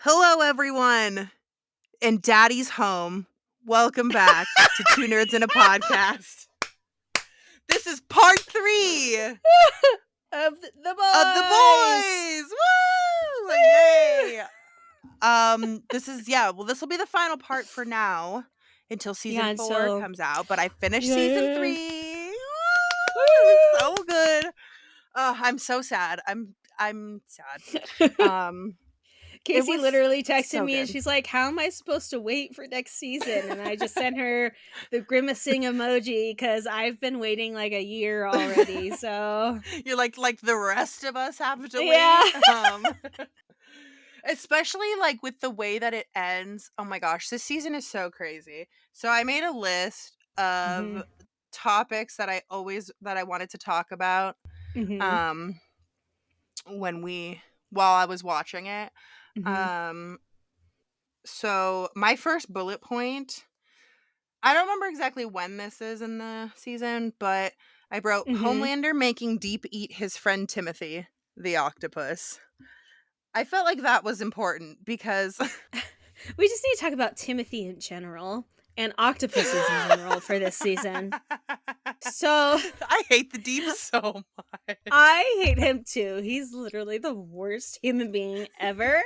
Hello, everyone, and Daddy's home. Welcome back to Two Nerds in a Podcast. This is part 3 of the of the boys. Woo! Yay! This will be the final part for now until season 4 comes out. But I finished season 3. Woo! It was so good. I'm so sad. I'm sad. Casey literally texted so me good. and she's like, how am I supposed to wait for next season? And I just sent her the grimacing emoji because I've been waiting like a year already. So you're like the rest of us have to yeah. wait. Especially like with the way that it ends. Oh my gosh, this season is so crazy. So I made a list of topics that I wanted to talk about while I was watching it. So my first bullet point, I don't remember exactly when this is in the season, but I wrote Homelander making Deep eat his friend Timothy, the octopus. I felt like that was important because we just need to talk about Timothy in general and octopuses in general for this season. So I hate the Deep so much. I hate him too. He's literally the worst human being ever.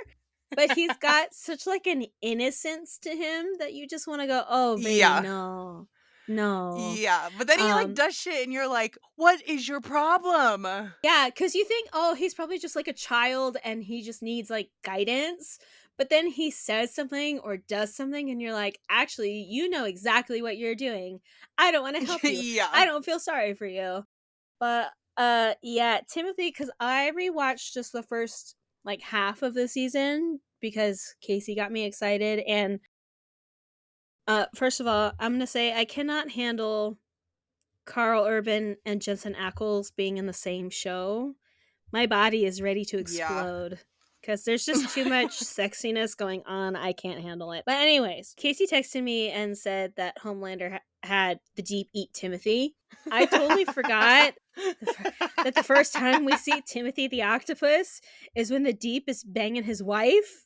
But he's got such like an innocence to him that you just want to go, oh baby, Yeah. no. Yeah, but then he like does shit and you're like, what is your problem? Yeah, because you think, oh, he's probably just like a child and he just needs like guidance. But then he says something or does something and you're like, actually, you know exactly what you're doing. I don't want to help you. Yeah. I don't feel sorry for you. But yeah, Timothy, because I rewatched just the first like half of the season because Casey got me excited. And first of all, I'm gonna say I cannot handle Carl Urban and Jensen Ackles being in the same show. My body is ready to explode because there's just too much sexiness going on. I can't handle it. But anyways, Casey texted me and said that Homelander had the Deep eat Timothy. I totally forgot that the first time we see Timothy the octopus is when the Deep is banging his wife.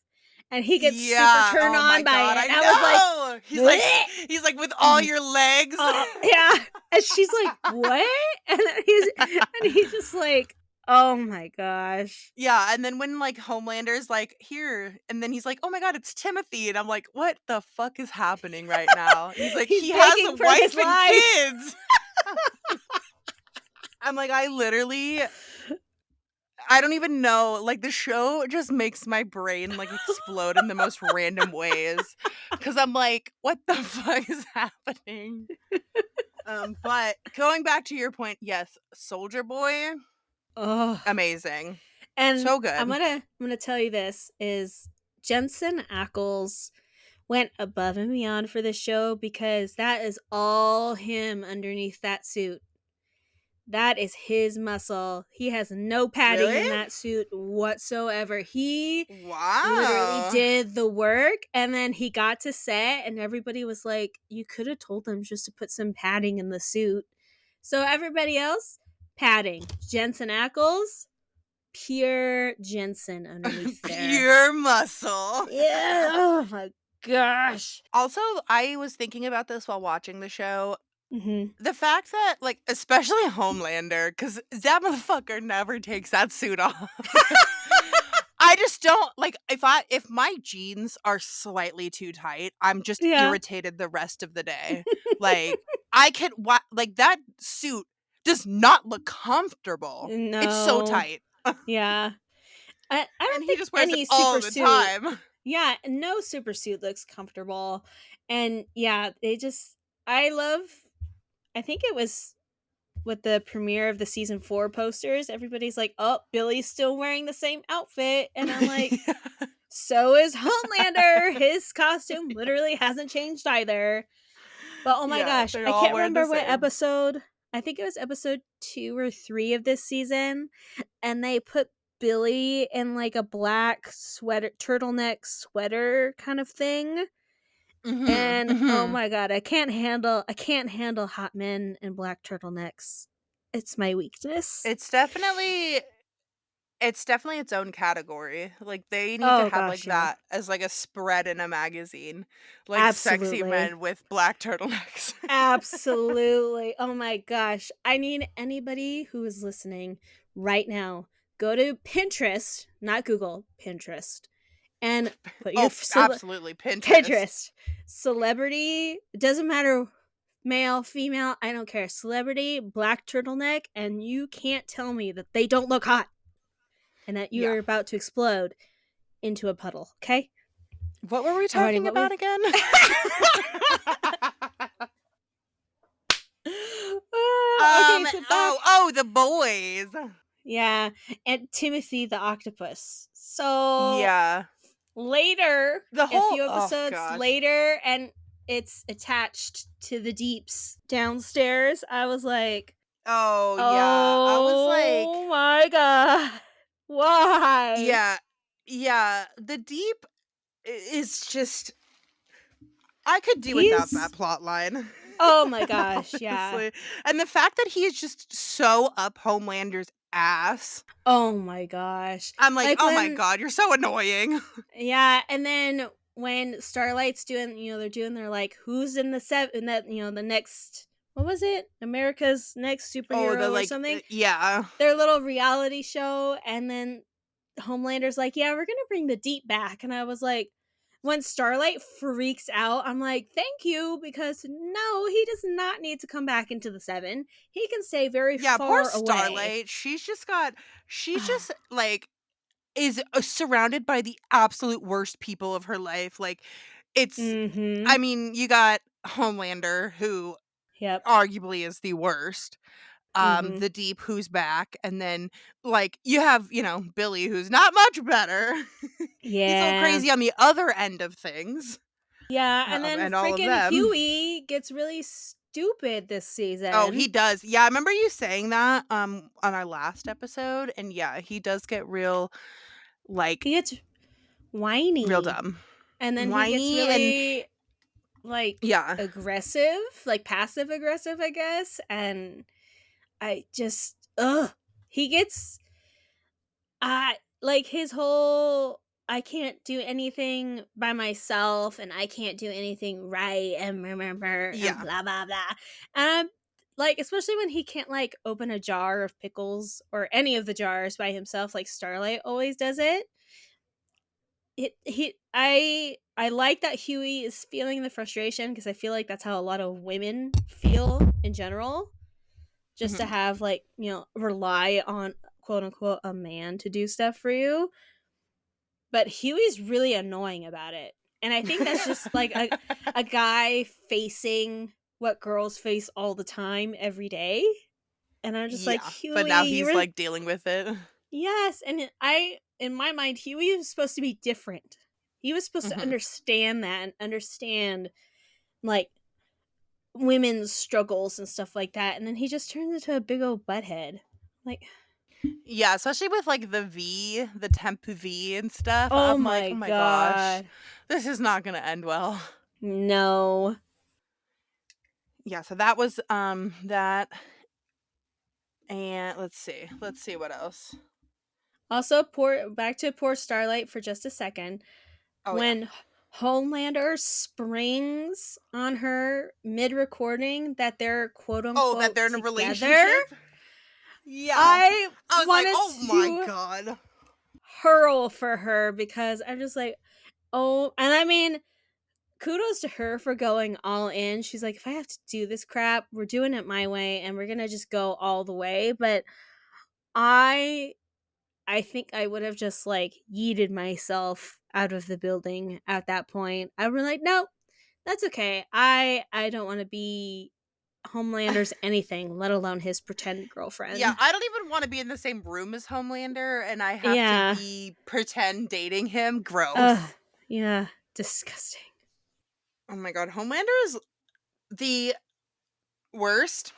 And he gets super turned on by it. I was like, he's like with all your legs. Yeah. And she's like, what? And then he's just like, oh my gosh. Yeah, and then when like Homelander's like, here, and then he's like, oh my god, it's Timothy. And I'm like, what the fuck is happening right now? He's like, he has a wife and kids. I'm like, I don't even know. Like, the show just makes my brain like explode in the most random ways. Cause I'm like, what the fuck is happening? But going back to your point, yes, Soldier Boy. Oh, amazing. And so good. I'm gonna tell you this is Jensen Ackles went above and beyond for this show because that is all him underneath that suit. That is his muscle. He has no padding in that suit whatsoever. He literally did the work, and then he got to set, and everybody was like, you could have told them just to put some padding in the suit. So everybody else, padding. Jensen Ackles, pure Jensen underneath there. Pure muscle. Yeah. Oh my gosh. Also, I was thinking about this while watching the show. Mm-hmm. The fact that, like, especially Homelander, because that motherfucker never takes that suit off. I just don't like if my jeans are slightly too tight, I'm just irritated the rest of the day. Like, like that suit does not look comfortable. No. It's so tight. Yeah. I don't think just wears any it all super the time. Yeah, no super suit looks comfortable. And yeah, I think it was with the premiere of the season 4 posters, everybody's like, oh, Billy's still wearing the same outfit. And I'm like, so is Homelander. His costume literally hasn't changed either. But oh my gosh, I can't remember what episode. I think it was episode 2 or 3 of this season. And they put Billy in like a black sweater, turtleneck sweater kind of thing. And oh my god, I can't handle hot men in black turtlenecks. It's my weakness. It's definitely It's definitely its own category. Like, they need to Oh have, like, gosh, yeah. that as, like, a spread in a magazine. Like, sexy Absolutely. men with black turtlenecks. Absolutely. Oh my gosh. I need anybody who is listening right now, go to Pinterest, not Google, Pinterest, and put your Oh, absolutely, Pinterest. Pinterest. Celebrity, it doesn't matter male, female, I don't care. Celebrity, black turtleneck, and you can't tell me that they don't look hot and that you Yeah. are about to explode into a puddle, okay? What were we Alrighty, talking what about we again? Okay, so back The boys. yeah, and Timothy the octopus. So Yeah. later, The a whole few oh episodes gosh. later, and it's attached to the deeps downstairs. I was like, Oh, yeah. I was like, "Oh my god. Why?" yeah. Yeah, the deep is just I could do without that He's plot line. oh my gosh, yeah. Honestly. And the fact that he is just so up Homelander's ass. Oh my gosh. I'm like, Like "Oh my when god, you're so annoying." yeah, and then when Starlight's doing, they're doing their like, who's in the set in that, the next, what was it? America's Next Oh, the Superhero or like something? yeah. Their little reality show, and then Homelander's like, yeah, we're gonna bring the Deep back. And I was like, when Starlight freaks out, I'm like, thank you, because no, he does not need to come back into the Seven. He can stay very Yeah, poor far away. Starlight. She's just like is surrounded by the absolute worst people of her life. Like it's Mm-hmm. I mean, you got Homelander who Yep. arguably is the worst. Mm-hmm. The Deep who's back, and then like you have, Billy who's not much better. He's all Yeah. crazy on the other end of things. Yeah, and then And all of freaking them. Huey gets really stupid this Oh, he season. does. Yeah, I remember you saying that on our last episode, and yeah, he does get real like He gets real whiny. dumb. And then he gets Whiny and really like yeah. aggressive, like passive aggressive, I guess. And I just he gets like his whole I can't do anything by myself and I can't do anything right and remember and Yeah. blah blah blah. And I'm like, especially when he can't like open a jar of pickles or any of the jars by himself, like Starlight always does it. I like that Huey is feeling the frustration because I feel like that's how a lot of women feel in general. Just to Mhm. have like, rely on quote unquote a man to do stuff for you. But Huey's really annoying about it. And I think that's just like a guy facing what girls face all the time every day. And I'm just like, Yeah, but now Huey, you he's really like dealing with it. yes. And in my mind, Huey was supposed to be different. He was supposed to Mhm. understand that and understand like women's struggles and stuff like that. And then he just turns into a big old butthead. Like, Yeah, especially with like the temp V and stuff. oh I'm like, my "Oh my gosh. god. This is not going to end well." No. Yeah, so that was that and let's see. Let's see what else. Also, poor Starlight for just a second. Oh yeah. When Homelander springs on her mid recording that they're quote Oh, that unquote they're in a together, relationship? Yeah. I I was like, wanted "Oh my to god." hurl for her because I'm just like, oh, and I mean, kudos to her for going all in. She's like, if I have to do this crap, we're doing it my way and we're gonna just go all the way. But I I think I would have just like yeeted myself out of the building at that point. I would be like, no, that's okay. I don't want to be Homelander's anything, let alone his pretend Yeah, girlfriend. I don't even wanna be in the same room as Homelander, and I have to Yeah. be pretend dating him. Ugh. Gross. Yeah. Disgusting. Oh my god, Homelander is the worst,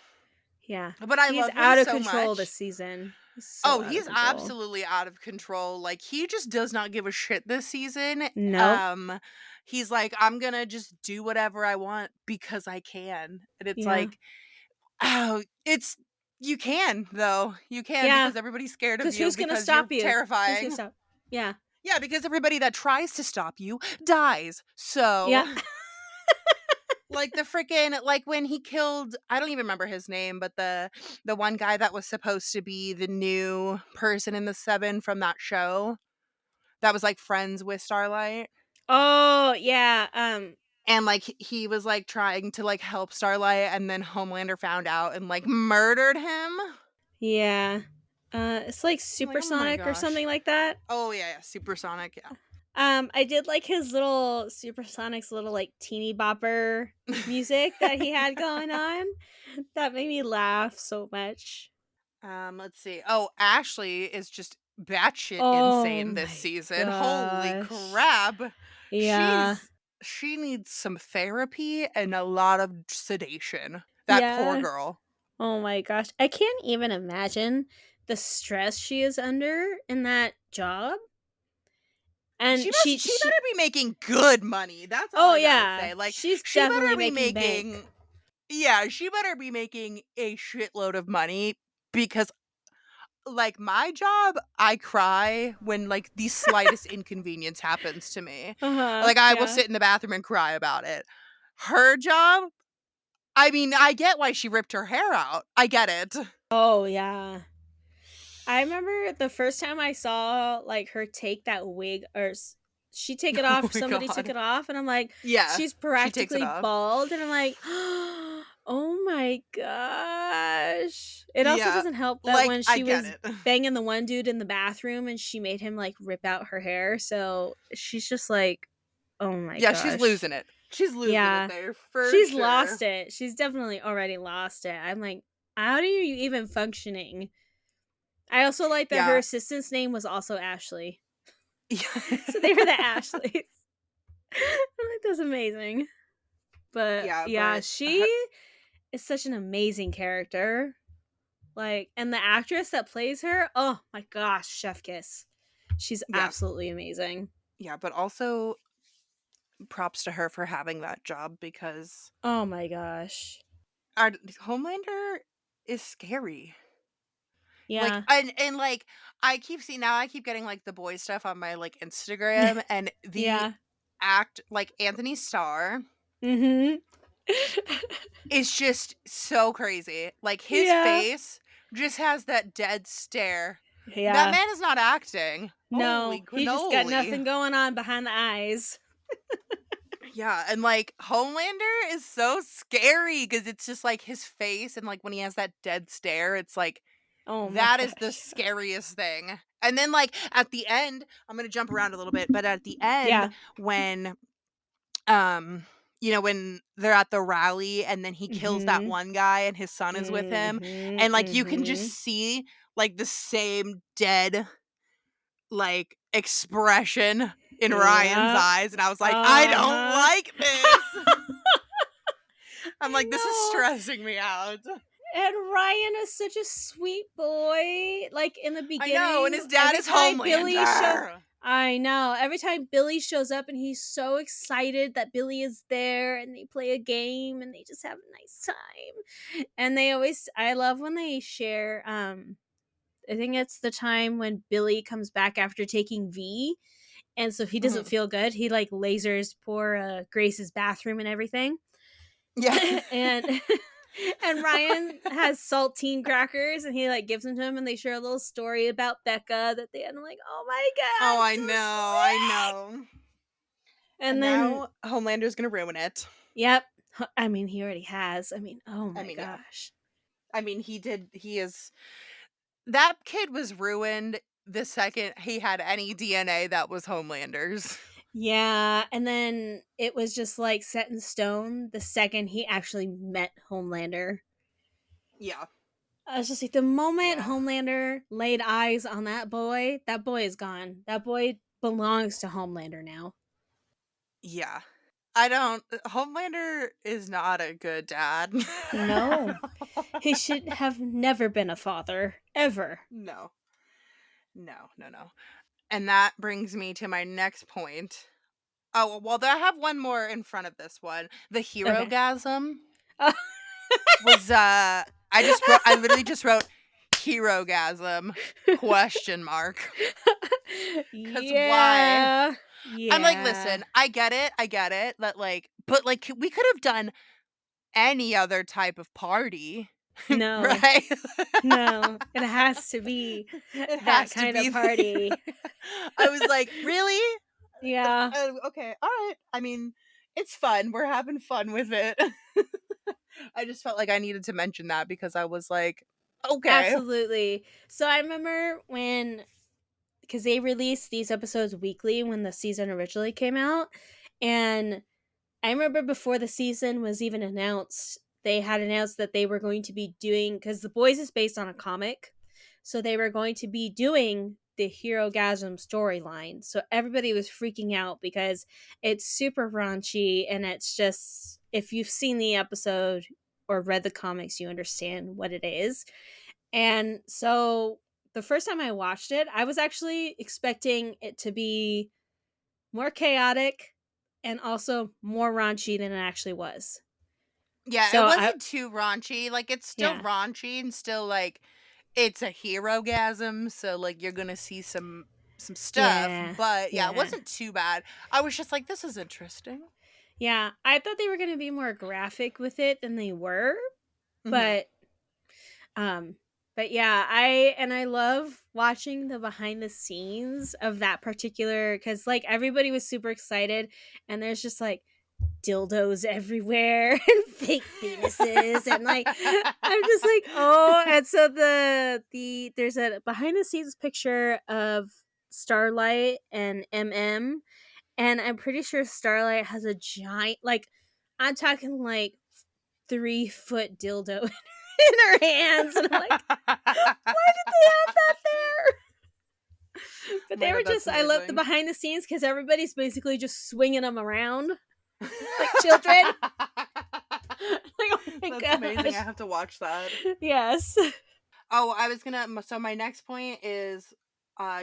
Yeah. but I He's love him out of so control this much. season. He's so Oh, out of he's control. absolutely out of control, like, he just does not give a shit this season. Nope. Um, he's like, "I'm gonna just do whatever I want because I can," and it's Yeah. like, oh, it's You can, though. You can Yeah, because everybody's scared of 'cause you who's gonna because you're stop you? Who's gonna terrifying. stop? Yeah. Yeah, because everybody that tries to stop you dies. So, Yeah. like the freaking like when he killed I don't even remember his name, but the one guy that was supposed to be the new person in the 7 from that show that was like friends with Starlight. Oh, yeah, And like he was like trying to like help Starlight and then Homelander found out and like murdered him. yeah. It's like I'm like, oh my supersonic or gosh. something like that. Oh yeah, yeah, supersonic, yeah. I did like his little Supersonic's little, like, teeny bopper music that he had going on. That made me laugh so much. Let's see. Oh, Ashley is just batshit Oh insane this my season. Holy gosh. crap. Yeah. She needs some therapy and a lot of sedation. That poor Yeah. girl. Oh my gosh. I can't even imagine the stress she is under in that job, and She better be making good money. That's all Oh, I got to yeah. say. Like She's she definitely better be making bank. making yeah, she better be making a shitload of money because like my job, I cry when like the slightest inconvenience happens to me. Uh-huh, Like I will yeah. sit in the bathroom and cry about it. Her job, I mean, I get why she ripped her hair out. I get it. Oh, yeah. I remember the first time I saw, like, her take that wig or she take it Oh off, my somebody took god. it off, and I'm like, Yeah, she's she takes it practically off. bald, and I'm like, "Oh my gosh." It also Yeah, doesn't help that like when I she get was it. banging the one dude in the bathroom and she made him, like, rip out her hair, so she's just like, "Oh my Yeah, she's gosh." losing it. She's losing it Yeah. there for She's sure. lost it. She's definitely already lost it. I'm like, "How are you even functioning?" I also like that her Yeah. assistant's name was also Ashley. Yeah. So they were the Ashleys. I'm like, "That's amazing." But, Yeah, yeah, but she is such an amazing character. Like, and the actress that plays her, oh my gosh, chef kiss. She's yeah. absolutely amazing. Yeah, but also props to her for having that job because Oh my gosh. our Homelander is scary. Like Yeah. like I keep seeing now I keep getting like the boy stuff on my like Instagram and the Yeah. act like Anthony Starr Mhm. is just so crazy. Like his Yeah. face just has that dead stare. That Yeah. man is not acting. Holy No, he just got cannoli. nothing going on behind the eyes. Yeah, and like Homelander is so scary because it's just like his face and like when he has that dead stare, it's like Oh my that is the gosh. scariest thing. And then like at the end, I'm gonna jump around a little bit, but at the end Yeah. when um when they're at the rally and then he kills that Mhm. one guy and his son is with him Mhm. and like you can just Mhm. see like the same dead like expression in Ryan's Yeah. eyes and I was like, I don't Uh-huh. like this. I'm I like, this is know. stressing me out. And Ryan is such a sweet boy. Like in the I know, and beginning, his dad every is time Billy show Homelander. I know. Every time Billy shows up and he's so excited that Billy is there and they play a game and they just have a nice time. And they always I love when they share I think it's the time when Billy comes back after taking V and so he doesn't Mhm. feel good. He like lasers poor Grace's bathroom and everything. Yeah. And and Ryan has saltine crackers and he like gives them to him and they share a little story about Becca that they had. I'm like, oh my Oh, god, I so know, I sweet. know. And And then now Homelander's gonna ruin it. yep. I mean he already has. I mean, oh I my mean, yeah. gosh. I mean, he is that kid was ruined the second he had any DNA that was Homelander's. Yeah, and then it was just like set in stone the second he actually met Homelander. Yeah. I was just like the moment Yeah. Homelander laid eyes on that boy is gone. That boy belongs to Homelander now. Yeah. I don't Homelander is not a good dad. No. He should have never been a father. Ever. No. No, no, no. And that brings me to my next point. Oh, well, I have one more in front of this one. The hero Okay. gasm Oh, was I literally just wrote hero-gasm question mark. 'Cause why? Yeah. I'm like, Yeah. "Listen, I get it that, like but, like, we could have done any other type of party, No. right?" No. It has to be It that has to kind of be the party. I was like, "Really? Yeah. Okay, alright." I mean, it's fun, we're having fun with it. I just felt like I needed to mention that because I was like, "Okay." Absolutely. So I remember when, because they released these episodes weekly when the season originally came out, and I remember before the season was even announced, they had announced that they were going to be doing, because The Boys is based on a comic, so they were going to be doing the Hero Gasm storyline. So everybody was freaking out because it's super raunchy, and it's just, if you've seen the episode or read the comics, you understand what it is. And so the first time I watched it, I was actually expecting it to be more chaotic and also more raunchy than it actually was. Yeah, it So I wasn't too raunchy, like, it's still yeah. raunchy and still, like it's a hero-gasm, so, like, you're gonna see some stuff, Yeah. but, yeah, it Yeah. wasn't too bad. I was just like, "This is interesting." Yeah. I thought they were gonna be more graphic with it than they were, Mhm. but um but yeah, I love watching the behind the scenes of that particular, cuz like everybody was super excited, and there's just like dildos everywhere and fake penises, and like I'm just like, oh. And so there's a behind the scenes picture of Starlight and and I'm pretty sure Starlight has a giant, like, I'm talking like 3-foot dildo in her hands, and I'm like, why did they have that there? Oh But my they were god, that's just, I love the amazing. behind the scenes because everybody's basically just swinging them around like children. Like, oh my That's amazing, I gosh. have to watch that. Yes. Oh, I was gonna so my next point is,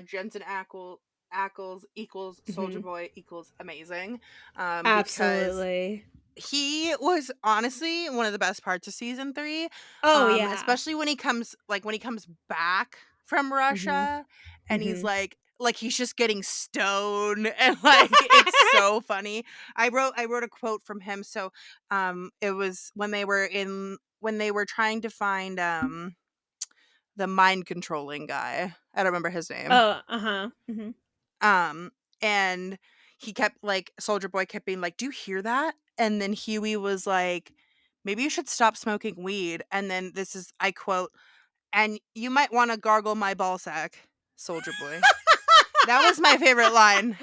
Jensen Ackles equals Soldier Mhm. Boy equals amazing, because Absolutely. he was honestly one of the best parts of season 3, Oh, yeah. especially when he comes back from Mhm. Russia and he's Mhm. he's just getting stoned and, like, it's so funny. I wrote a quote from him, so, it was when they were trying to find, the mind controlling guy. I don't remember his name. Oh, uh-huh. Mhm. Um, and he kept Soldier Boy kept being like, "Do you hear that?" And then Huey was like, "Maybe you should stop smoking weed." And then this is I quote, "And you might want to gargle my ball sack, Soldier Boy." That was my favorite line.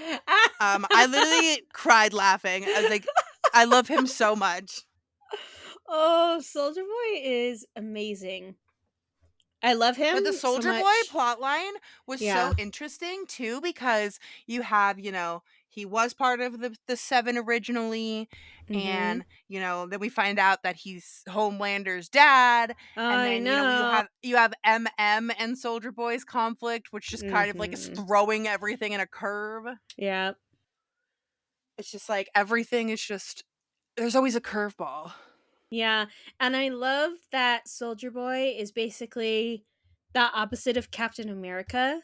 I literally cried laughing. I was like, I love him so much. Oh, Soldier Boy is amazing. I love him But the so Soldier Boy much. plotline was so Yeah. interesting too because you have, he was part of the 7 originally Mhm. and, then we find out that he's Homelander's dad and I then, know. you have MM and Soldier Boy's conflict which just kind of like is Mhm. throwing everything in a curve. Yeah. It's just like everything is just there's always a curveball. Yeah, and I love that Soldier Boy is basically the opposite of Captain America,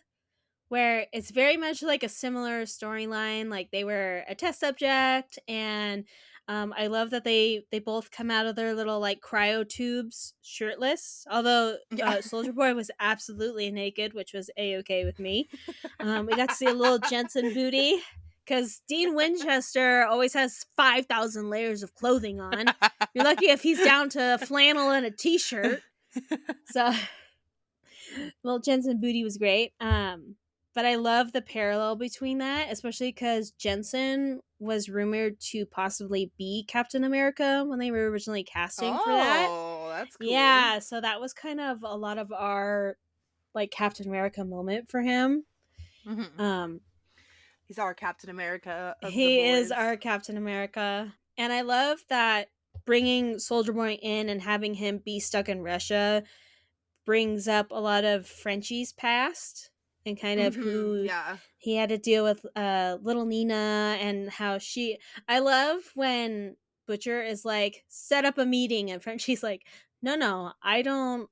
where it's very much like a similar storyline. Like they were a test subject, and I love that they both come out of their little like cryo tubes shirtless. Although Yeah. Soldier Boy was absolutely naked, which was a okay with me. We got to see a little Jensen booty because Dean Winchester always has 5,000 layers of clothing on. You're lucky if he's down to flannel and a t-shirt. So well, Jensen Booty was great. But I love the parallel between that, especially because Jensen was rumored to possibly be Captain America when they were originally casting for that. Oh, that's cool. Yeah, so that was kind of a lot of our like Captain America moment for him. Mhm. Um, He's our Captain America of the he is boys. our Captain America, and I love that bringing Soldier Boy in and having him be stuck in Russia brings up a lot of Frenchie's past and kind of Mhm, who yeah. he had to deal with little Nina and how she I love when Butcher is like set up a meeting and Frenchie's like no, no, I don't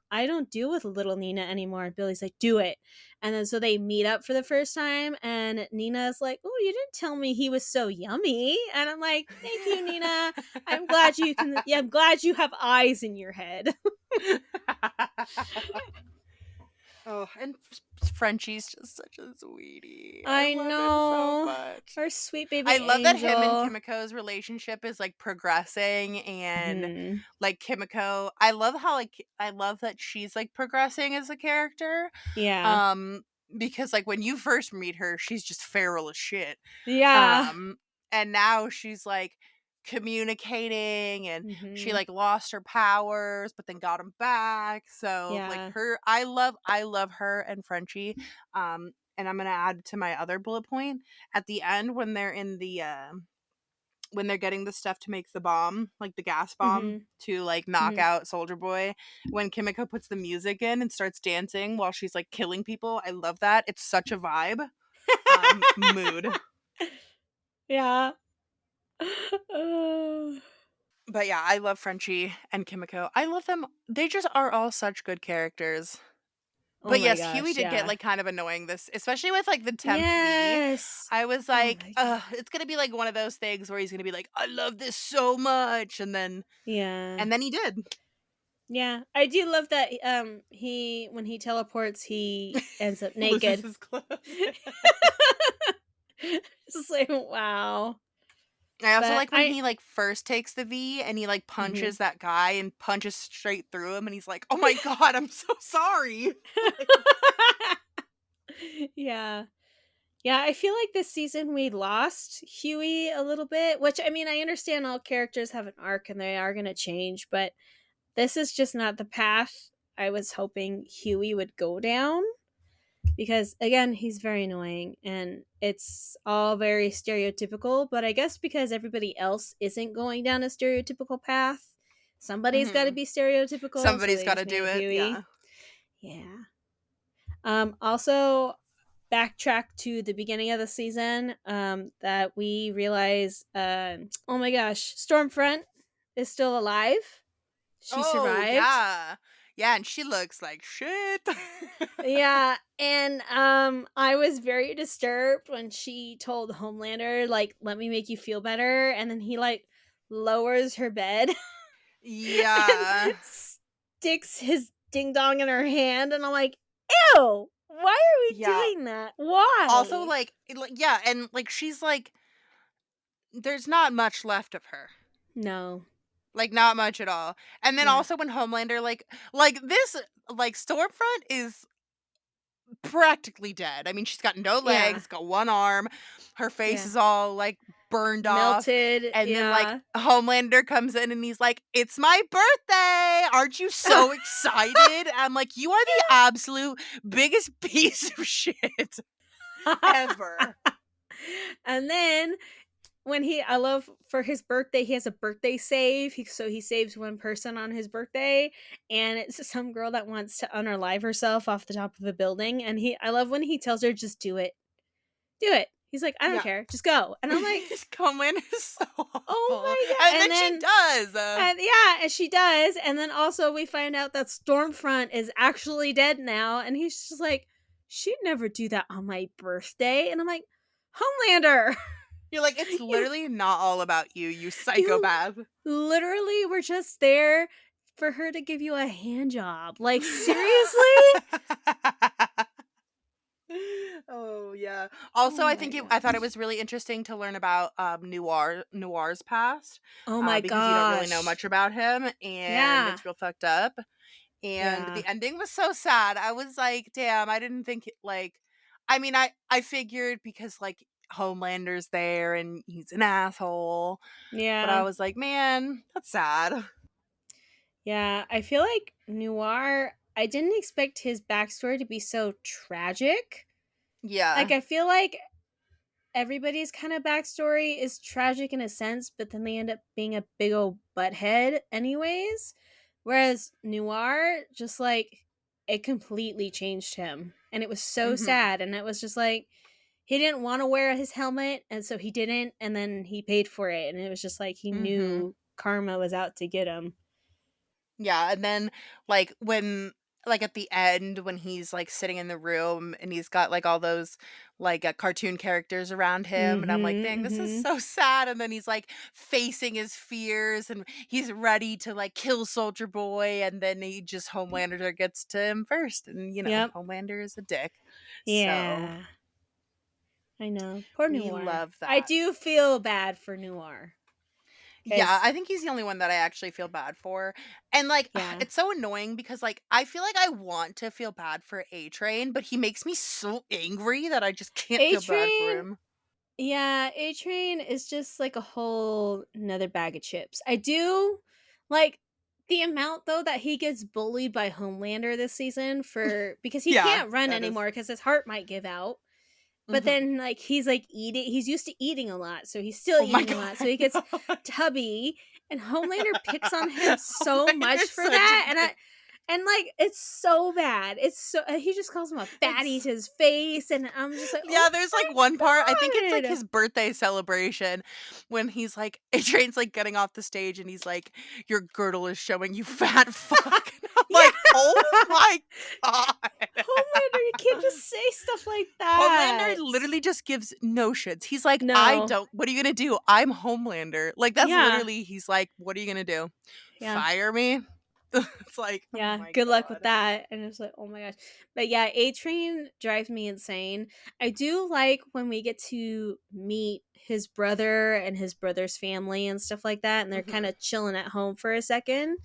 deal with little Nina anymore. Billy's like, do it. And then so they meet up for the first time and Nina's like, oh, you didn't tell me he was so yummy. And I'm like, thank you, Nina. I'm glad you have eyes in your head. Oh, and Frenchie's just such a sweetie. I I love him so know. much. Our sweet baby I love that him and angel. Kimiko's relationship is like progressing and Hmm. like Kimiko, I love how like I love that she's like progressing as a character. Yeah. Um because like when you first meet her, she's just feral as shit. Yeah. Um and now she's like communicating and she Hmm. like lost her powers but then got them back. So like Yeah. her I love her and Frenchie. And I'm going to add to my other bullet point at the end when they're in the when they're getting the stuff to make the bomb, like the gas bomb Hmm. to like knock Hmm. out Soldier Boy, when Kimiko puts the music in and starts dancing while she's like killing people. I love that. It's such a vibe. Mood. Yeah. Oh. But yeah, I love Frenchie and Kimiko. I love them. They just are all such good characters. Oh But my yes, Huey gosh, did get yeah. like kind of annoying this, especially with like the temp V. Yes. I was Oh like, my ugh, god. it's gonna be like one of those things where he's gonna be like, I love this so much, Yeah. and then he did. Yeah. I do love that he when he teleports he ends up Loses naked. his clothes. It's like wow. I also But like when I he like first takes the V and he like mhm. punches that guy and punches straight through him and he's like, "Oh my god, I'm so sorry." Like, Yeah. Yeah, I feel like this season we lost Huey a little bit, which I mean, I understand all characters have an arc and they are going to change, but this is just not the path I was hoping Huey would go down because again, he's very annoying and it's all very stereotypical, but I guess because everybody else isn't going down a stereotypical path, somebody's got to mhm. be stereotypical, so Somebody's they got just to made do it it. Huey. Yeah. Yeah. Also, backtrack to the beginning of the season, that we realize, oh my gosh, Stormfront is still alive. She Oh, survived. yeah. Yeah, and she looks like shit. Yeah, and I was very disturbed when she told Homelander, like, let me make you feel better, and then he like lowers her bed and Yeah. sticks his ding dong in her hand, and I'm like, ew, why are we Yeah. doing that? Also, Why? yeah, and like she's like, there's not much left of her. No. Like not much at all. And then Yeah. also when Homelander like this like Stormfront is practically dead. I mean, she's got no Yeah. legs, got one arm, her face Yeah. is all like burned off. Melted, And then like yeah. Homelander comes in and he's like, "It's my birthday. Aren't you so excited?" I'm like, "You are the absolute biggest piece of shit ever." And then when I love for his birthday, he has a birthday save. So he saves one person on his birthday, and it's some girl that wants to unalive herself off the top of a building. And I love when he tells her, just do it. Do it. He's like, I don't Yeah. care. Just go. And I'm like, Homelander is so oh awful. my And God. then she does. And yeah, and she does. And then also we find out that Stormfront is actually dead now. And he's just like, she'd never do that on my birthday. And I'm like, Homelander, You're like, it's you literally not all about you, you you psychopath. literally were just there for her to give you a hand job. Like, seriously? Oh yeah. Oh Also, my I thought it gosh. was really interesting to learn about Noir's past, Oh my because you don't really know gosh. much about him, and Yeah. it's real fucked up. And Yeah. the ending was so sad. I was like, damn, I didn't think like. I mean, I figured because like Homelander's there and he's an asshole, but I Yeah. was like, man, that's sad. Yeah. I feel like Noir, I didn't expect his backstory to be so tragic. Yeah. Like, I feel like everybody's kind of backstory is tragic in a sense, but then they end up being a big old butthead anyways. Whereas Noir, just like, it completely changed him. And it was so Mhm. sad. And it was just like, he didn't want to wear his helmet. And so he didn't. And then he paid for it. And it was just like, he Mhm. knew karma was out to get him. Yeah, and then, when at the end when he's, sitting in the room and he's got, all those, cartoon characters around him, and I'm like, Mhm, "Dang, this is mhm. so sad," and then he's, facing his fears, and he's ready to, kill Soldier Boy, and then he just Homelander gets to him first, and, Yep. Homelander is a dick. So, Yeah. I know. Poor we Noir. love I that. do feel bad for Noir Yeah, 'cause I think he's the only one that I actually feel bad for. And yeah. it's so annoying because I feel like I want to feel bad for A Train, but he makes me so angry that I just can't feel bad for A-Train him. yeah, A-Train is just like a whole 'nother bag of chips. I do like the amount though that he gets bullied by Homelander this season for because he Yeah, can't run that is. anymore because his heart might give out. But Mhm. then, like, he's, like, eating he's used to eating a lot, so he's still Oh my eating a lot, so god. he gets tubby, and Homelander picks on him so much Homelander's for such a that, dick. and, like, it's so bad. It's so he just calls him a fatty It's to his face, and I'm just like, "Oh Yeah, there's one part, I think it's my god." his birthday celebration when he's A Train's getting off the stage and he's like, "Your girdle is showing, you fat fuck." And I'm Yeah! like, "Oh my god." Homelander, you can't just say stuff like Homelander that. literally just gives no shits. He's like, "I No. don't what are you gonna do? I'm Homelander." That's Yeah. literally he's like, "What are you gonna do? Yeah. Fire me?" It's like, "Oh Yeah, my good luck with god." that. And it's like, oh my gosh. But yeah, A Train drives me insane. I do like when we get to meet his brother and his brother's family and stuff like that, and they're kind Mhm. of chilling at home for a second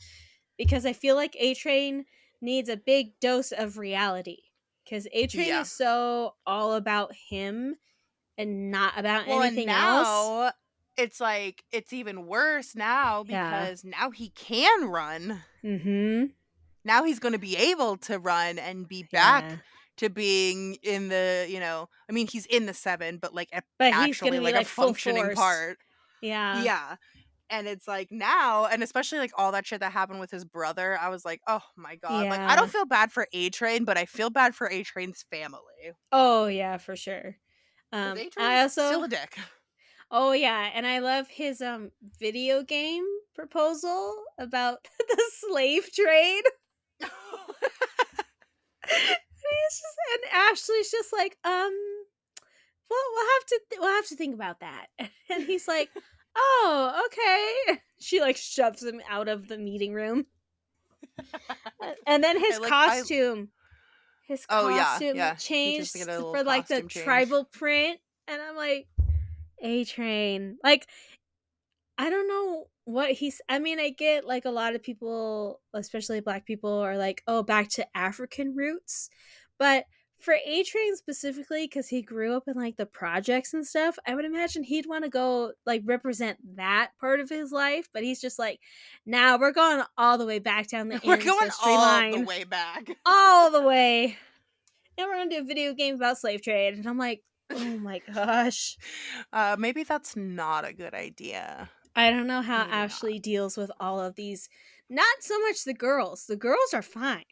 because I feel like A Train needs a big dose of reality because A Train Yeah. is so all about him and not about Well, and anything else. now it's even worse now Yeah. because now he can run. Mm hmm. Now he's gonna be able to run and be back Yeah. to being in the, I mean, he's in the 7, but, But he's going actually, to be a like full functioning force. part. Yeah. Yeah, and it's now and especially, all that shit that happened with his brother, I was like, "Oh my god." I don't Yeah. feel bad for A-Train, but I feel bad for A-Train's family Oh, yeah, for sure. because I A-Train's still also a dick. oh, yeah, and I love his, video game proposal about the slave trade. And he's just and Ashley's just like, well, we'll have to think about that." And he's like, "Oh, okay." She, like, shoves him out of the meeting room. And then I I his Oh, yeah, costume yeah, he just changed get a little for, like, the costume change. tribal print, and I'm like, "A-Train." Like, I don't know what he's I mean, I get, like, a lot of people, especially black people, are like, "Oh, back to African roots," but for A-Train specifically, because he grew up in, like, the projects and stuff, I would imagine he'd wanna go, like, represent that part of his life, but he's just like, "Nah, we're going all the way back down the We're going ancestry all the line, way back. all the way, and we're gonna do a video game about slave trade," and I'm like, "Oh my gosh." Maybe that's not a good idea. I don't know how Maybe not. Ashley deals with all of these. Not so much the girls. The girls are fine.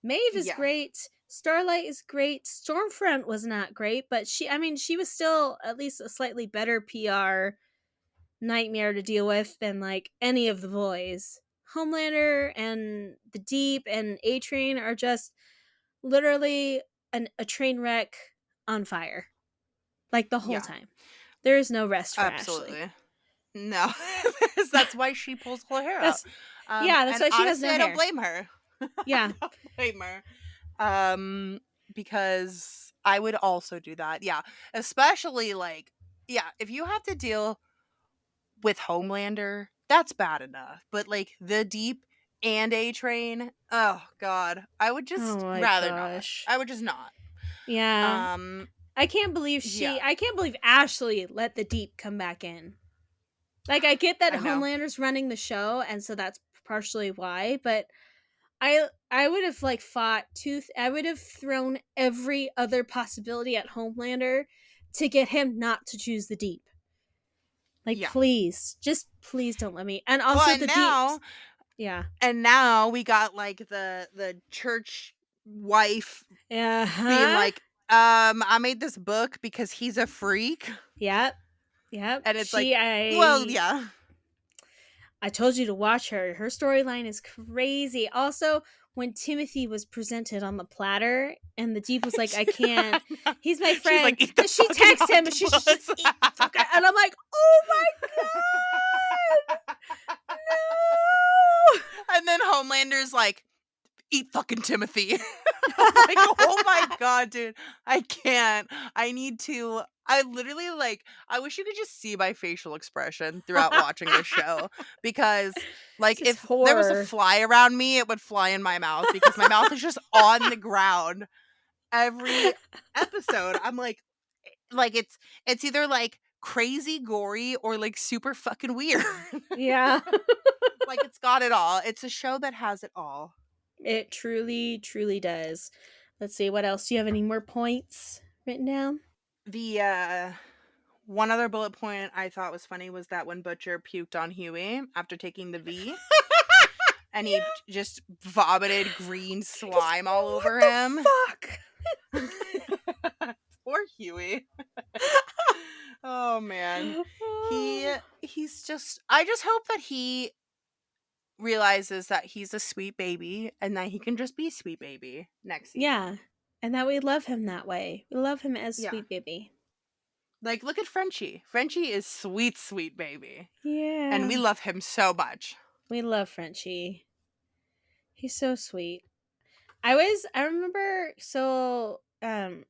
Maeve is Yeah, great. Starlight is great. Stormfront was not great, but she was still at least a slightly better PR nightmare to deal with than like any of the boys. Homelander and the Deep and A Train are just literally a train wreck on fire. Like the whole yeah, time. There is no rest for Ashley. absolutely. No, that's why she pulls her hair out. That's yeah, that's And why she has honestly, no I don't hair. blame her. I Yeah. don't blame her. Because I would also do that. Yeah, especially yeah, if you have to deal with Homelander, that's bad enough. But the Deep and A Train, oh god, I would Oh just my rather not. gosh. I would just not. Yeah. Um, yeah, I can't believe Ashley let the Deep come back in. Like, I get that I know. Homelander's running the show, and so that's partially why, but I would have, like, fought tooth I would have thrown every other possibility at Homelander to get him not to choose the Deep. Like, Yeah. please, just please don't let me and Well, also the Deeps yeah. and now we got the church wife being Uh-huh. like, I made this book because he's a freak. Yep. Yep. And it's like, She well, I yeah. I told you to watch her. Her storyline is crazy. Also, when Timothy was presented on the platter and the Jeep was like, I can't, he's my She's friend. like, eat the And she fucking texts him and she's just like, octopus. eat the fuck out. And I'm like, oh my God, no. And then Homelander's like, eat fucking Timothy. I'm like, oh my God, dude. I can't. I need to. I literally like, I wish you could just see my facial expression throughout watching this show because, It's like, just if there was a horror. fly around me, it would fly in my mouth because my mouth is just on the ground every episode. I'm like it's either like crazy gory or like super fucking weird. Yeah. Like it's got it all. It's a show that has it all. It truly, truly does. Let's see, what else? Do you have any more points written down? The one other bullet point I thought was funny was that when Butcher puked on Huey after taking the V and he Yeah. just vomited green Because slime all what over the him. fuck? Poor Huey. Oh man. He's just I just hope that he realizes that he's a sweet baby and that he can just be sweet baby next Yeah. season. And that we love him that way. We love him as Yeah. sweet baby. Like look at Frenchie. Frenchie is sweet, sweet baby. And we Yeah. love him so much. We love Frenchie. He's so sweet. I remember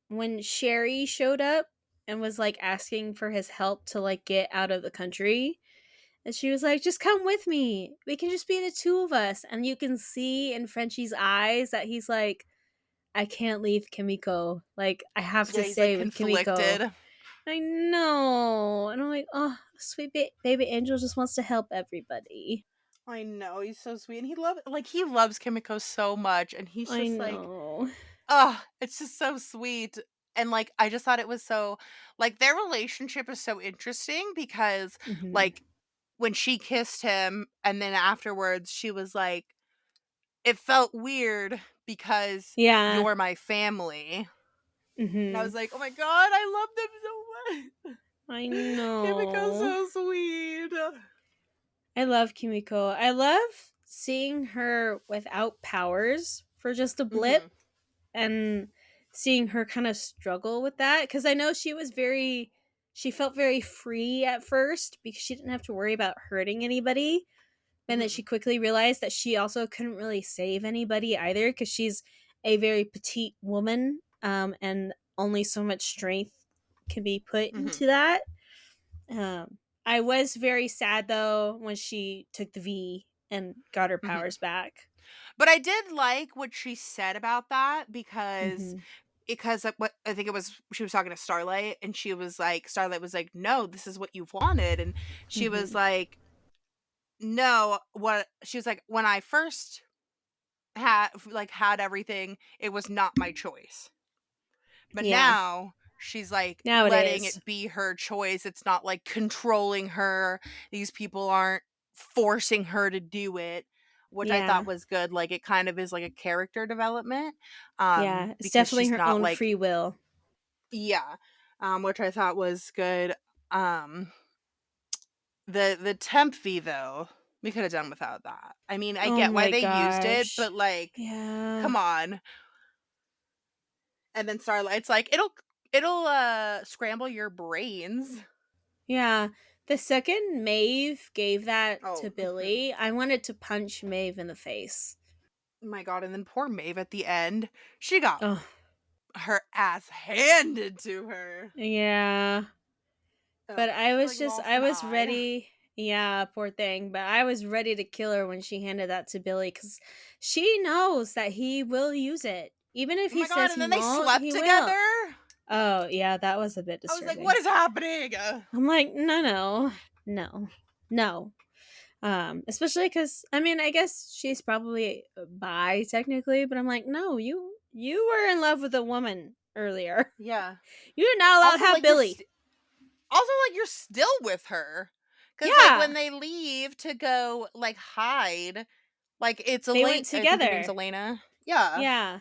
when Sherry showed up and was like asking for his help to like get out of the country. And she was like, just come with me. We can just be the two of us. And you can see in Frenchie's eyes that he's like, I can't leave Kimiko. Like, I have Yeah, to he's like stay with Kimiko. conflicted. I know. And I'm like, oh, sweet baby Angel just wants to help everybody. I know, he's so sweet. And he loves Kimiko so much. And he's I just like, know. oh, it's just so sweet. And like I just thought it was so like their relationship is so interesting because Hmm. like when she kissed him and then afterwards she was like, it felt weird because Yeah. you're my family. And I Hmm. was like, oh my God, I love them so much. I Kimiko's know. so sweet. I love Kimiko. I love seeing her without powers for just a blip Hmm. and seeing her kind of struggle with that because I know she felt very free at first because she didn't have to worry about hurting anybody, and then Hmm. she quickly realized that she also couldn't really save anybody either because she's a very petite woman, and only so much strength can be put Hmm. into that. I was very sad though when she took the V and got her Hmm. powers back. But I did like what she said about that Hmm. because of what I think it was she was talking to Starlight and she was like Starlight was like, "No, this is what you've wanted." And she was Hmm. like, "No, what?" She was like, "When I first had everything, it was not my choice." But Yeah, now she's like now it letting is. it be her choice. It's not like controlling her. These people aren't forcing her to do it, which I thought Yeah, was good. Like it kind of is like a character development. yeah. It's Because definitely she's her not own like free will. yeah. Which I thought was good. Um the temp fee though, we could have done without that. I mean, I Oh get why my they used it, gosh. but like, Yeah. come on. And then Starlight's like, it'll scramble your brains. Yeah. The second Maeve gave that to Oh, Billy, I wanted to punch Maeve in the face. my god, and then poor Maeve at the end, she got Oh, her ass handed to her. yeah. Ugh, But she like lost I an was eye. ready. Yeah, poor thing. But I was ready to kill her when she handed that to Billy because she knows that he will use it. Even if Oh he my god, says and he then they won't, slept he will. together. Oh, yeah, that was a bit I was like, what disturbing. is happening? I'm like, no, no, no, no. Especially because I mean, I guess she's probably bi technically, but I'm like, no, you were in love with a woman earlier. Yeah. You're not allowed to Also, have like Billy. you're still with her, because like Yeah, when they leave to go like hide, like it's they Elaine. went I think her name's together. Elena. Yeah, Yeah,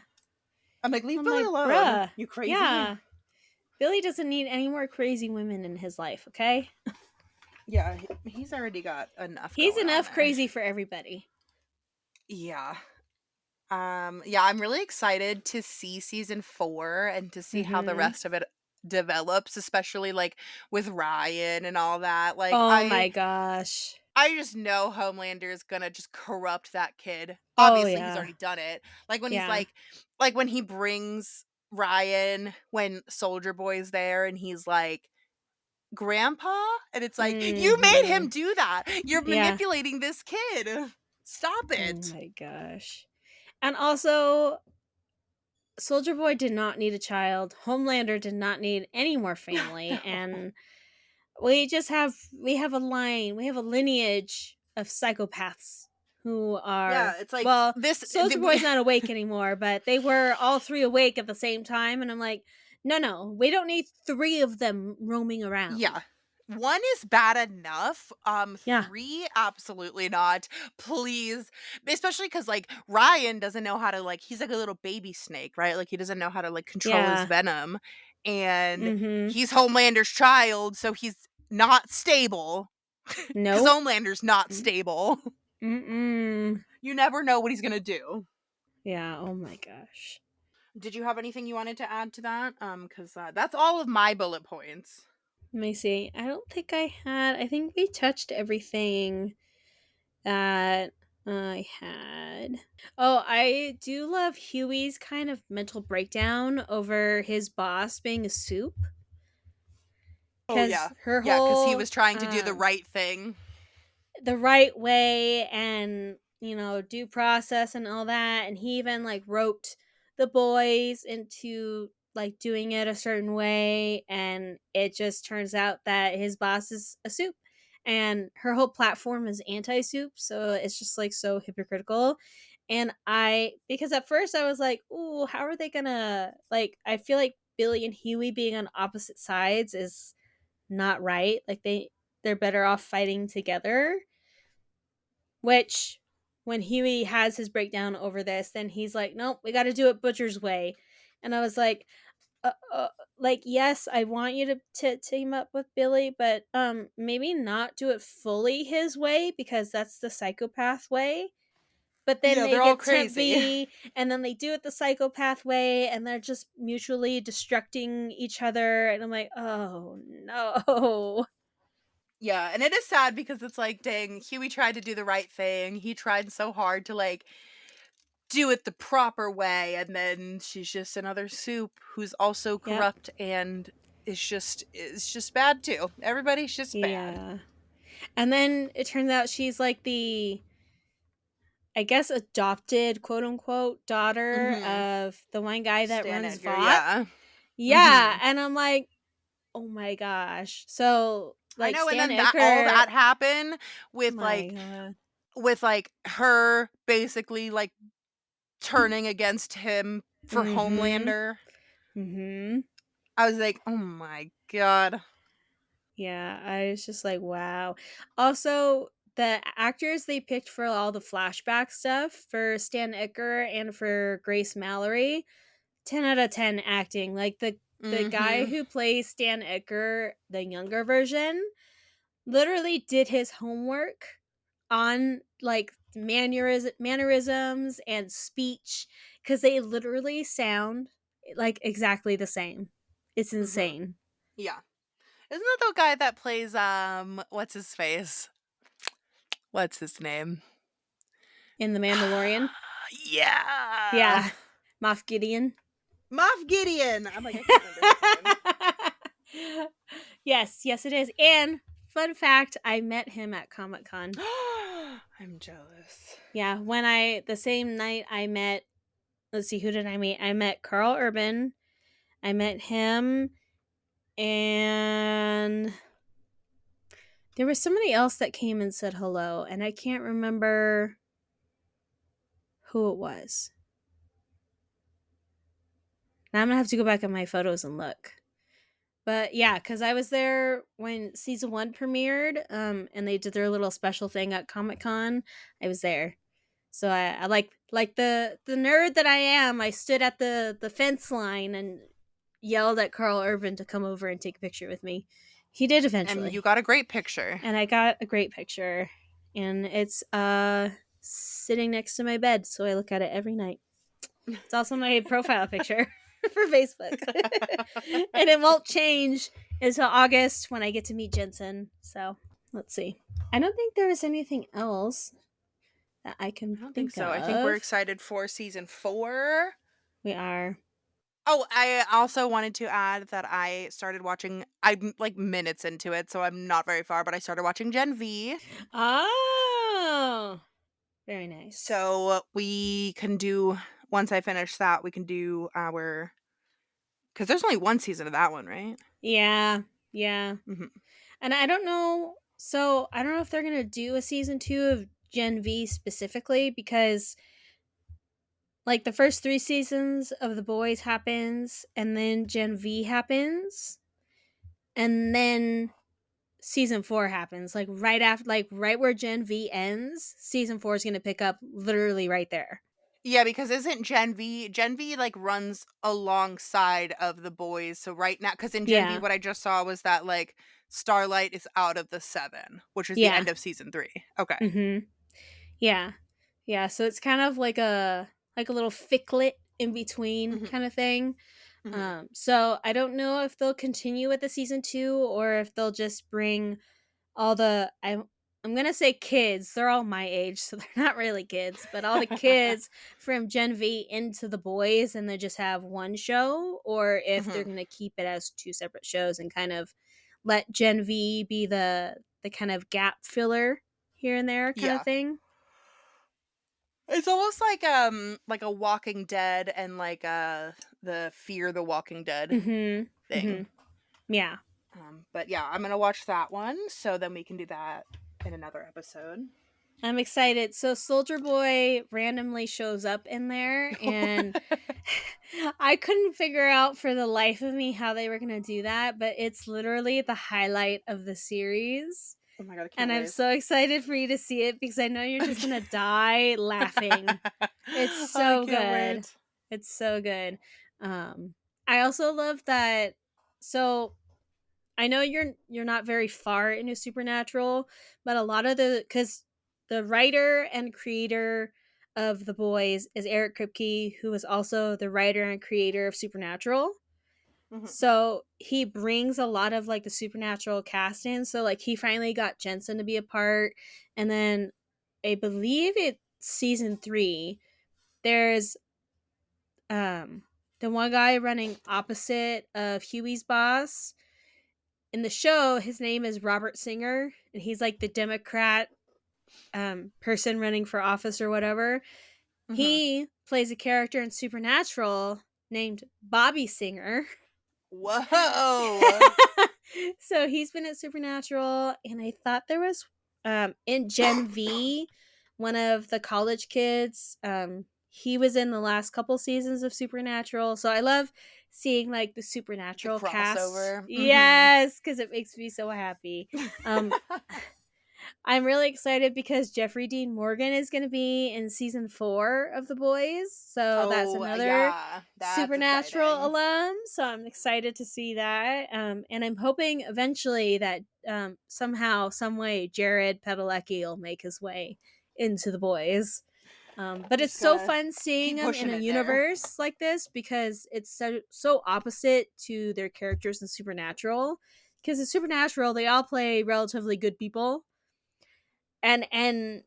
I'm like, leave I'm Billy like, alone. bruh. You crazy? Yeah, Billy doesn't need any more crazy women in his life. Okay. Yeah, he's already got enough He's going on enough there. crazy for everybody. Yeah. Yeah, I'm really excited to see season 4 and to see how the Mhm. rest of it develops, especially, like, with Ryan and all that. Like, Oh I my gosh. I just know Homelander is gonna just corrupt that kid. Oh Obviously, he's yeah. already done it. Like, when he's Yeah. like, when he brings Ryan when Soldier Boy's there and he's like, "Grandpa?" And it's like, "You made him Mhm. do that. You're Yeah. manipulating this kid. Stop Oh it." my gosh. And also, Soldier Boy did not need a child. Homelander did not need any more family. No. And we have a line, we have a lineage of psychopaths who are, Yeah, it's like well, this Soldier Boy's not awake anymore, but they were all three awake at the same time, and I'm like, no, no, we don't need three of them roaming around. Yeah. 1 is bad enough, Yeah, 3, absolutely not. Please. Especially because like, Ryan doesn't know how to, like he's like a little baby snake, right? Like, he doesn't know how to, like, control his yeah, venom, and mm-hmm. he's Homelander's child, so he's not stable. Because Nope. Homelander's not stable. Mm-mm. You never know what he's gonna do. Yeah, oh my gosh. Did you have anything you wanted to add to that? Because that's all of my bullet points. Let me see. I don't think I had, I think we touched everything that I had. Oh, I do love Huey's kind of mental breakdown over his boss being a soup. Oh, yeah. Because her Yeah, because he whole was trying to do the right thing. the right way and, you know, due process and all that, and he even like roped the boys into like doing it a certain way, and it just turns out that his boss is a soup, and her whole platform is anti-soup, so it's just like so hypocritical. And I, because at first I was like, "Ooh, how are they gonna like?" I feel like Billy and Huey being on opposite sides is not right. Like they're better off fighting together. Which, when Huey has his breakdown over this, then he's like, "Nope, we got to do it Butcher's way." And I was uh, uh, like, yes, I want you to team up with Billy, but maybe not do it fully his way because that's the psychopath way." But then Yeah, they they're all get Temp crazy. V, and then they do it the psychopath way, and they're just mutually destructing each other. And I'm like, oh no. Yeah, and it is sad because it's like, dang, Huey tried to do the right thing. He tried so hard to, like, do it the proper way, and then she's just another soup who's also Yep. corrupt and is just bad too. Everybody's just bad. Yeah. And then it turns out she's like the, I guess, adopted quote unquote daughter Mhm. of the one guy that Stan runs Edgar, Vought. yeah. Yeah. Mhm. And I'm like, oh my gosh. So, I like, know, and Stan then that all Edgar, that happened with, my like God. her basically, like, turning against him for Mm hmm. Homelander. Mm hmm. I was like, "Oh my god." Yeah. I was just like, wow. Also, the actors they picked for all the flashback stuff for Stan Edgar and for Grace Mallory, 10 out of 10 acting. Like the guy Mhm. who plays Stan Edgar, the younger version, literally did his homework on like mannerisms and speech cuz they literally sound like exactly the same. It's Mhm. insane. Yeah. Isn't that the guy that plays, what's his face? What's his name? In The Mandalorian? Yeah. Yeah. Moff Gideon. Moff Gideon. I'm like, I can't remember his name. Yes, yes it is. And fun fact, I met him at Comic-Con. I'm jealous. Yeah, when I the same night I met, let's see, who did I meet? I met Carl Urban. I met him, and there was somebody else that came and said hello, and I can't remember who it was. Now I'm gonna have to go back on my photos and look. But yeah, because I was there when season one premiered, and they did their little special thing at Comic Con. I was there. So I like the nerd that I am, I stood at the fence line and yelled at Carl Urban to come over and take a picture with me. He did And you eventually. got a great picture. And I got a great picture. And it's sitting next to my bed, so I look at it every night. It's also my profile picture for Facebook. And it won't change until August when I get to meet Jensen. So let's see. I don't think there is anything else that I can I don't think think so. I think we're of. excited for season 4. We are. Oh, I also wanted to add that I started watching, I'm like minutes into it, so I'm not very far, but I started watching Gen V. Oh, very nice. So we can do, once I finish that, we can do our, because there's only one season of that one, right? Yeah, yeah. Hmm. And I don't know. So I don't know if they're gonna do a season 2 of Gen V specifically because like the first 3 seasons of The Boys happens, and then Gen V happens, and then season 4 happens. Like right after, like right where Gen V ends, season 4 is gonna pick up literally right there. Yeah, because isn't Gen V like runs alongside of the boys. So right now, because in Gen V, Yeah, what I just saw was that like Starlight is out of the 7, which is the yeah, end of season 3. Okay. mm-hmm, yeah, yeah. So it's kind of like a little ficklet in between Hmm. kind of thing. Hmm. So I don't know if they'll continue with the season 2 or if they'll just bring all the I'm gonna say kids. They're all my age, so they're not really kids, but all the kids from Gen V into the boys, and they just have one show, or if they're Hmm. gonna keep it as 2 separate shows and kind of let Gen V be the kind of gap filler here and there kind of Yeah. thing. It's almost like a Walking Dead and like the Fear the Walking Dead Mm-hmm. Mm-hmm. thing. Yeah. But yeah, I'm gonna watch that one, so then we can do that in another episode. I'm excited. So Soldier Boy randomly shows up in there, and I couldn't figure out for the life of me how they were going to do that, but it's literally the highlight of the series. Oh my god, I And can't I'm wait. so excited for you to see it because I know you're just going to die laughing. It's I so can't good. wait. It's so good. Um I also love that. So I know you're not very far into Supernatural, but a lot of because the writer and creator of The Boys is Eric Kripke, who is also the writer and creator of Supernatural. Hmm. So he brings a lot of like the Supernatural cast in. So like he finally got Jensen to be a part, and then I believe it's season 3. There's um the one guy running opposite of Huey's boss in the show. His name is Robert Singer, and he's like the Democrat person running for office or whatever. Hmm. He plays a character in Supernatural named Bobby Singer. Whoa! So he's been at Supernatural, and I thought there was in Gen V, one of the college kids. He was in the last couple seasons of Supernatural, so I love seeing like the The Supernatural cast. crossover. Hmm. Yes, because it makes me so happy. Um, I'm really excited because Jeffrey Dean Morgan is going to be in season 4 of The Boys. So that's Oh, another yeah, that's Supernatural exciting. alum. So I'm excited to see that. And I'm hoping eventually that somehow, some way, Jared Padalecki will make his way into The Boys. But it's Just so gotta fun seeing keep them in pushing a it there. universe like this because it's so opposite to their characters in Supernatural. Because in Supernatural, they all play relatively good people, and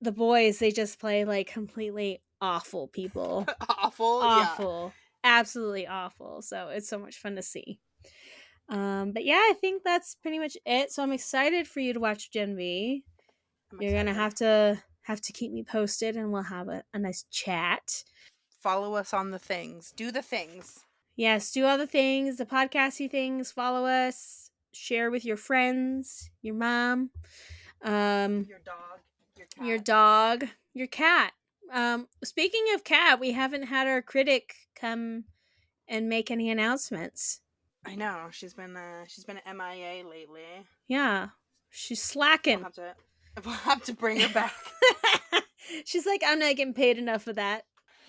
the boys, they just play like completely awful people. Awful, yeah. Awful. Absolutely awful. So it's so much fun to see. But yeah, I think that's pretty much it. So I'm excited for you to watch Gen V. I'm You're gonna excited. have to keep me posted, and we'll have a nice chat. Follow us on the things. Do the things. Yes, do all the things, the podcasty things, follow us, share with your friends, your mom, um, Your dog, your your cat. dog, your cat. Speaking of cat, we haven't had our critic come and make any announcements. I know she's been MIA lately. Yeah, she's We'll slacking. have to we'll have to bring her back. She's like, I'm not getting paid enough for that.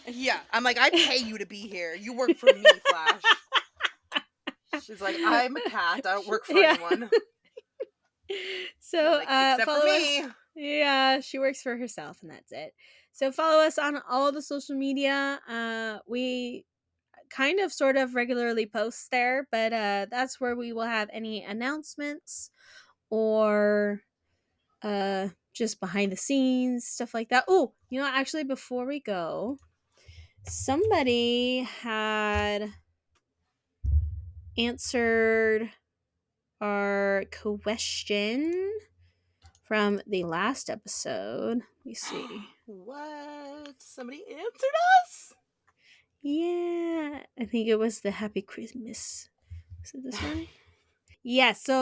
Yeah, I'm like, I pay you to be here. You work for me, Flash. She's like, I'm a cat. I don't work for Yeah. anyone. They're So like, except for follow us. me. Yeah, she works for herself and that's it. So follow us on all the social media. We kind of sort of regularly post there, but that's where we will have any announcements or just behind the scenes stuff like that. Oh, actually before we go, somebody had answered our question from the last episode. Let me see. What? Somebody answered us? Yeah, I think it was the Happy Christmas. Is it this one? Yeah, so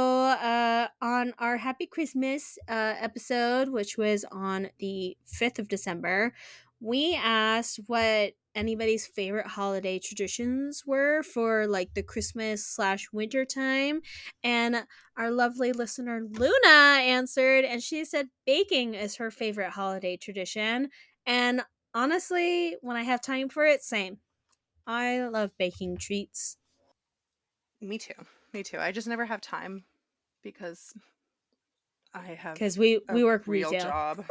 on our Happy Christmas episode, which was on the 5th of December, we asked what anybody's favorite holiday traditions were for like the Christmas/winter time. And our lovely listener Luna answered, and she said baking is her favorite holiday tradition. And honestly, when I have time for it, same. I love baking treats. Me too. Me too. I just never have time because I have Because we a work real retail. job.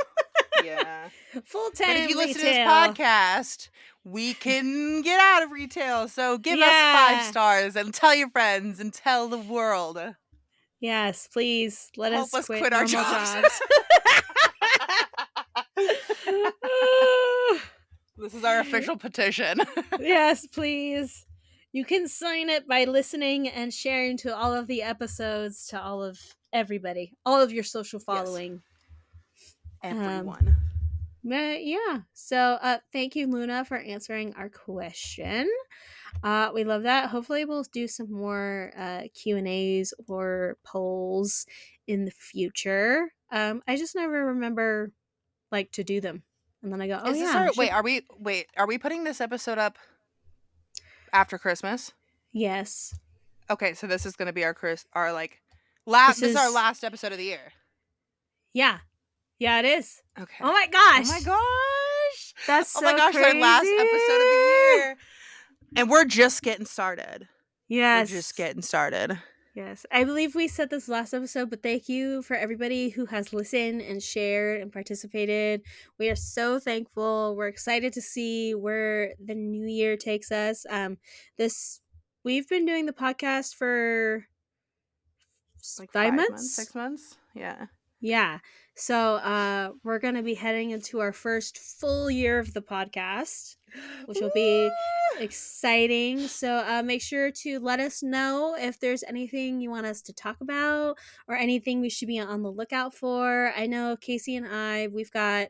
Yeah. Full But if you time listen to this retail. podcast, we can get out of retail. So give us 5 Yeah. stars and tell your friends and tell the world. Yes, please let Help us us quit quit our normal jobs. jobs. This is our official petition. Yes, please. You can sign it by listening and sharing to all of the episodes to all of everybody, all of your social Yes. following. Everyone. Yeah. So thank you, Luna, for answering our question. We love that. Hopefully we'll do some more Q&As or polls in the future. I just never remember like to do them. And then I go, oh Is this yeah, I our should. are we putting this episode up after Christmas? Yes. Okay, so this is going to be our This this is our is last episode of the year. yeah. Yeah, it is. Okay. Oh my Oh my gosh. gosh. That's Oh my so gosh, our last episode of the crazy. year. And we're just getting started. We're just Yes. getting started. Yes, I believe we said this last episode, but thank you for everybody who has listened and shared and participated. We are so thankful. We're excited to see where the new year takes us. This we've been doing the podcast for Like 5 5 months, months. 6 months? Yeah. Yeah. So we're gonna be heading into our first full year of the podcast, which will be Woo! exciting. So make sure to let us know if there's anything you want us to talk about or anything we should be on the lookout for. I know Casey and we've got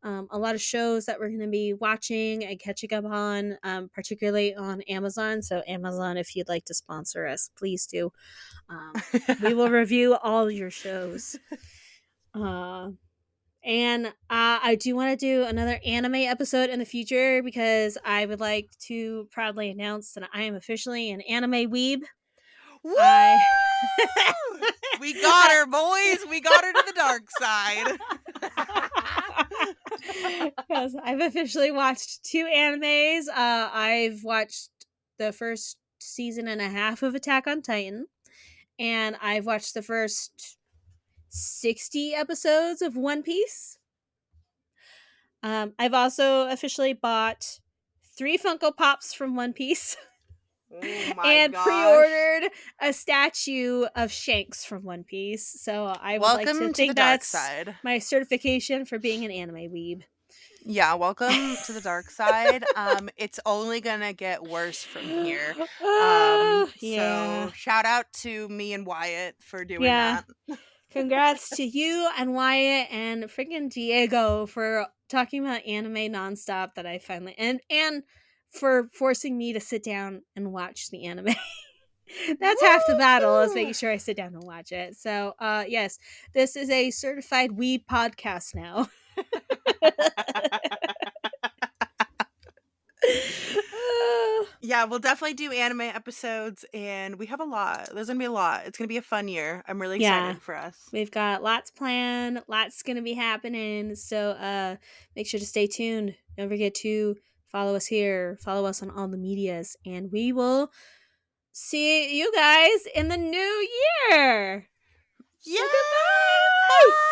a lot of shows that we're going to be watching and catching up on, particularly on Amazon. So, Amazon, if you'd like to sponsor us, please do. We will review all your shows. And I do want to do another anime episode in the future because I would like to proudly announce that I am officially an anime weeb. Woo! I We got her, boys. We got her to the dark side. Yes, I've officially watched 2 animes. I've watched the first season and a half of Attack on Titan, and I've watched the first 60 episodes of One Piece. I've also officially bought 3 Funko Pops from One Piece Oh my and gosh. pre-ordered a statue of Shanks from One Piece. So I would like to Welcome to the think dark that's side. my certification for being an anime weeb. Yeah, welcome to the dark side. It's only gonna get worse from here. Yeah. So shout out to me and Wyatt for doing Yeah. that. Congrats to you and Wyatt and freaking Diego for talking about anime nonstop that I finally and for forcing me to sit down and watch the anime. That's half the battle is Woo! making sure I sit down and watch it. So yes, this is a certified weeb podcast now. Yeah, we'll definitely do anime episodes, and we have a lot. There's gonna be a lot. It's gonna be a fun year. I'm really Yeah. excited for us. We've got lots planned, lots gonna be happening. So make sure to stay tuned. Don't forget to follow us here, follow us on all the medias, and we will see you guys in the new year. Yay! So goodbye.